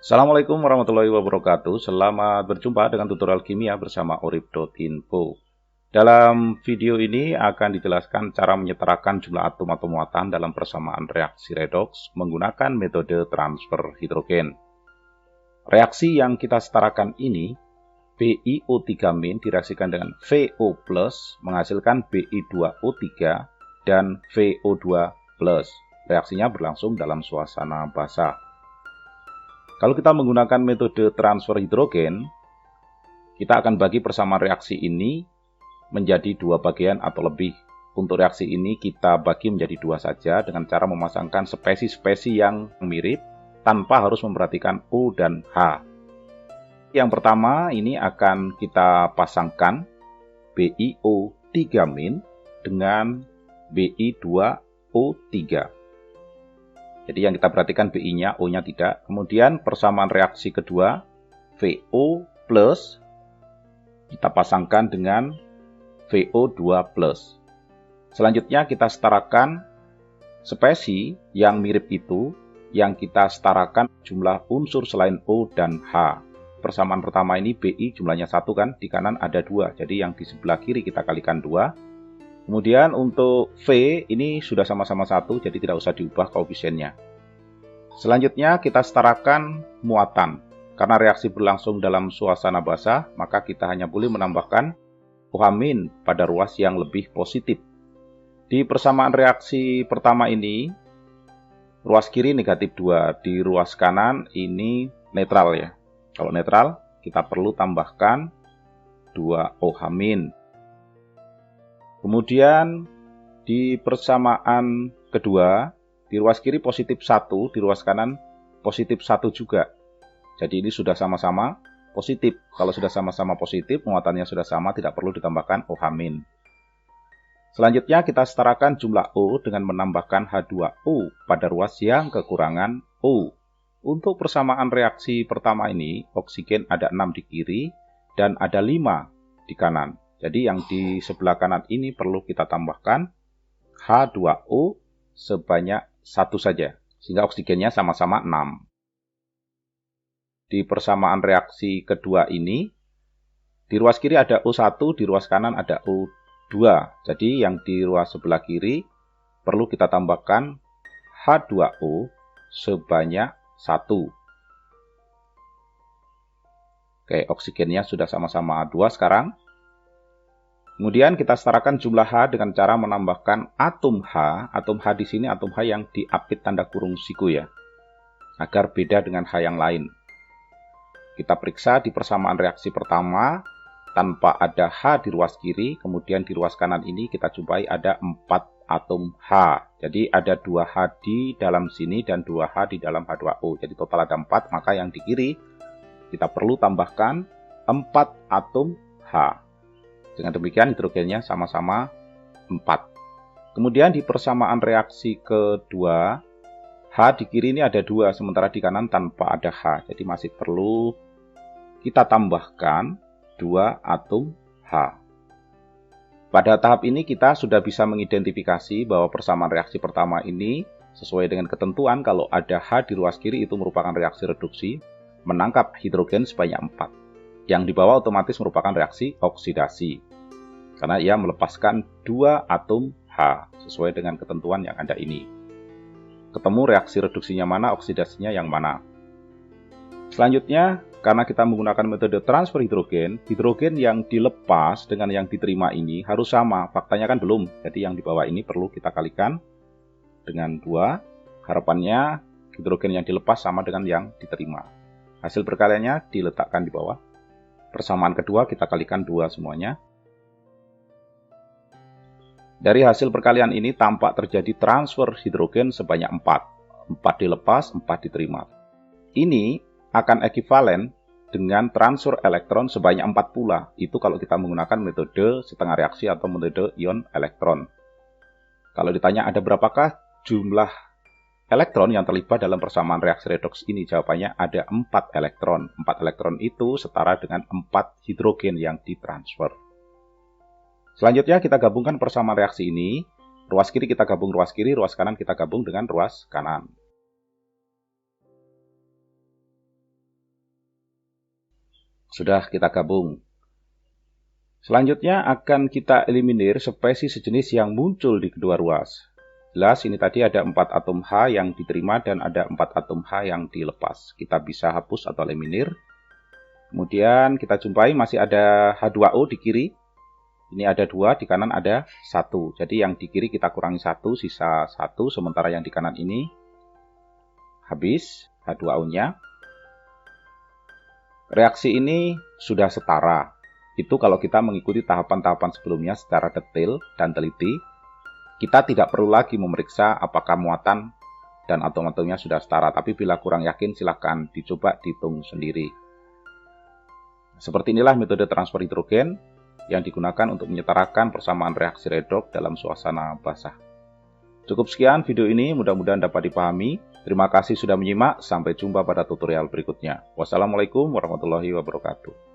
Assalamualaikum warahmatullahi wabarakatuh. Selamat berjumpa dengan tutorial kimia bersama Orib.info. Dalam video ini akan dijelaskan cara menyetarakan jumlah atom atau muatan dalam persamaan reaksi redoks menggunakan metode transfer hidrogen. Reaksi yang kita setarakan ini, BiO3- direaksikan dengan VO+, menghasilkan Bi2O3 dan VO2+. Reaksinya berlangsung dalam suasana basah. Kalau kita menggunakan metode transfer hidrogen, kita akan bagi persamaan reaksi ini menjadi dua bagian atau lebih. Untuk reaksi ini kita bagi menjadi dua saja dengan cara memasangkan spesi-spesi yang mirip tanpa harus memperhatikan O dan H. Yang pertama ini akan kita pasangkan BiO3- dengan Bi2O3. Jadi yang kita perhatikan Bi-nya, O-nya tidak. Kemudian persamaan reaksi kedua, VO+, kita pasangkan dengan VO2+. Selanjutnya kita setarakan spesi yang mirip itu, yang kita setarakan jumlah unsur selain O dan H. Persamaan pertama ini Bi jumlahnya 1 kan, di kanan ada 2. Jadi yang di sebelah kiri kita kalikan 2. Kemudian untuk V ini sudah sama-sama 1, jadi tidak usah diubah koefisiennya. Selanjutnya kita setarakan muatan. Karena reaksi berlangsung dalam suasana basah, maka kita hanya boleh menambahkan OH- pada ruas yang lebih positif. Di persamaan reaksi pertama ini, ruas kiri negatif 2, di ruas kanan ini netral ya. Kalau netral, kita perlu tambahkan 2 OH-. Kemudian di persamaan kedua, di ruas kiri positif 1, di ruas kanan positif 1 juga. Jadi ini sudah sama-sama positif. Kalau sudah sama-sama positif, muatannya sudah sama, tidak perlu ditambahkan OH-. Selanjutnya kita setarakan jumlah O dengan menambahkan H2O pada ruas yang kekurangan O. Untuk persamaan reaksi pertama ini, oksigen ada 6 di kiri dan ada 5 di kanan. Jadi yang di sebelah kanan ini perlu kita tambahkan H2O sebanyak 1 saja, sehingga oksigennya sama-sama 6. Di persamaan reaksi kedua ini, di ruas kiri ada O1, di ruas kanan ada O2. Jadi yang di ruas sebelah kiri perlu kita tambahkan H2O sebanyak 1. Oke, oksigennya sudah sama-sama 2 sekarang. Kemudian kita setarakan jumlah H dengan cara menambahkan atom H. Atom H di sini atom H yang diapit tanda kurung siku ya, agar beda dengan H yang lain. Kita periksa di persamaan reaksi pertama, tanpa ada H di ruas kiri, kemudian di ruas kanan ini kita jumpai ada 4 atom H. Jadi ada 2 H di dalam sini dan 2 H di dalam H2O. Jadi total ada 4, maka yang di kiri kita perlu tambahkan 4 atom H. Dengan demikian hidrogennya sama-sama 4. Kemudian di persamaan reaksi kedua, H di kiri ini ada 2, sementara di kanan tanpa ada H. Jadi masih perlu kita tambahkan 2 atom H. Pada tahap ini kita sudah bisa mengidentifikasi bahwa persamaan reaksi pertama ini sesuai dengan ketentuan kalau ada H di ruas kiri itu merupakan reaksi reduksi, menangkap hidrogen sebanyak 4. Yang di bawah otomatis merupakan reaksi oksidasi, karena ia melepaskan 2 atom H sesuai dengan ketentuan yang ada ini. Ketemu reaksi reduksinya mana, oksidasinya yang mana. Selanjutnya, karena kita menggunakan metode transfer hidrogen, hidrogen yang dilepas dengan yang diterima ini harus sama. Faktanya kan belum, jadi yang di bawah ini perlu kita kalikan dengan 2. Harapannya hidrogen yang dilepas sama dengan yang diterima. Hasil perkaliannya diletakkan di bawah. Persamaan kedua kita kalikan 2 semuanya. Dari hasil perkalian ini tampak terjadi transfer hidrogen sebanyak 4. 4 dilepas, 4 diterima. Ini akan ekivalen dengan transfer elektron sebanyak 4 pula. Itu kalau kita menggunakan metode setengah reaksi atau metode ion elektron. Kalau ditanya ada berapakah jumlah elektron yang terlibat dalam persamaan reaksi redoks ini, jawabannya ada 4 elektron. 4 elektron itu setara dengan 4 hidrogen yang ditransfer. Selanjutnya kita gabungkan persamaan reaksi ini. Ruas kiri kita gabung ruas kiri, ruas kanan kita gabung dengan ruas kanan. Sudah kita gabung. Selanjutnya akan kita eliminir spesies sejenis yang muncul di kedua ruas. Jelas ini tadi ada 4 atom H yang diterima dan ada 4 atom H yang dilepas. Kita bisa hapus atau eliminir. Kemudian kita jumpai masih ada H2O di kiri. Ini ada 2, di kanan ada 1. Jadi yang di kiri kita kurangi 1, sisa 1. Sementara yang di kanan ini habis H2O-nya. Reaksi ini sudah setara. Itu kalau kita mengikuti tahapan-tahapan sebelumnya secara detail dan teliti. Kita tidak perlu lagi memeriksa apakah muatan dan atom-atomnya sudah setara. Tapi bila kurang yakin silahkan dicoba dihitung sendiri. Seperti inilah metode transfer hidrogen yang digunakan untuk menyetarakan persamaan reaksi redox dalam suasana basah. Cukup sekian video ini, mudah-mudahan dapat dipahami. Terima kasih sudah menyimak, sampai jumpa pada tutorial berikutnya. Wassalamualaikum warahmatullahi wabarakatuh.